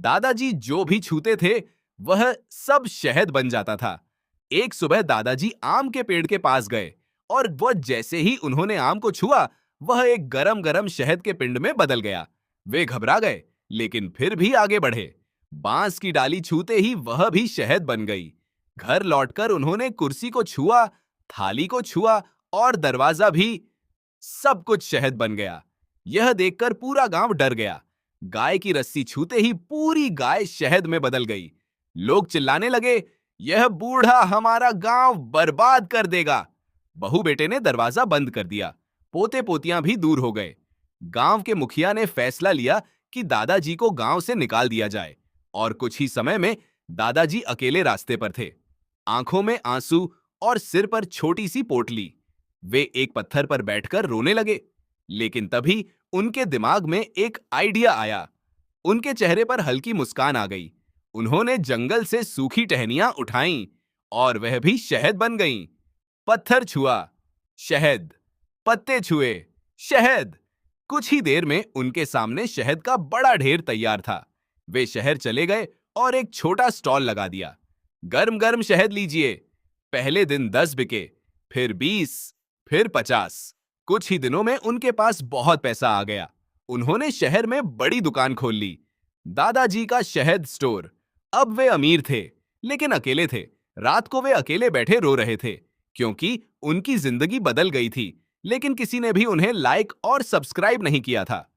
दादाजी जो भी छूते थे वह सब शहद बन जाता था। एक सुबह दादाजी आम के पेड़ के पास गए और वह जैसे ही उन्होंने आम को छुआ, वह एक गरम गरम शहद के पिंड में बदल गया। वे घबरा गए, लेकिन फिर भी आगे बढ़े। बांस की डाली छूते ही वह भी शहद बन गई। घर लौटकर उन्होंने कुर्सी को छुआ, थाली को छुआ और दरवाजा भी। सब कुछ शहद बन गया। यह देखकर पूरा गांव डर गया। गाय की रस्सी छूते ही पूरी गाय शहद में बदल गई। लोग चिल्लाने लगे, यह बूढ़ा हमारा गांव बर्बाद कर देगा। बहू बेटे ने दरवाजा बंद कर दिया। पोते पोतियां भी दूर हो गए। गांव के मुखिया ने फैसला लिया कि दादाजी को गांव से निकाल दिया जाए, और कुछ ही समय में दादाजी अकेले रास्ते पर थे। आंखों में आंसू और सिर पर छोटी सी पोटली। वे एक पत्थर पर बैठकर रोने लगे। लेकिन तभी उनके दिमाग में एक आइडिया आया। उनके चेहरे पर हल्की मुस्कान आ गई। उन्होंने जंगल से सूखी टहनियां उठाईं और वह भी शहद बन गईं। पत्थर छुआ, शहद। पत्ते छुए, शहद। कुछ ही देर में उनके सामने शहद का बड़ा ढेर तैयार था। वे शहर चले गए और एक छोटा स्टॉल लगा दिया। गर्म गर्म शहद लीजिए। पहले दिन 10 बिके, फिर 20, फिर 50। कुछ ही दिनों में उनके पास बहुत पैसा आ गया। उन्होंने शहर में बड़ी दुकान खोल ली, दादाजी का शहद स्टोर। अब वे अमीर थे, लेकिन अकेले थे। रात को वे अकेले बैठे रो रहे थे, क्योंकि उनकी जिंदगी बदल गई थी, लेकिन किसी ने भी उन्हें लाइक और सब्सक्राइब नहीं किया था।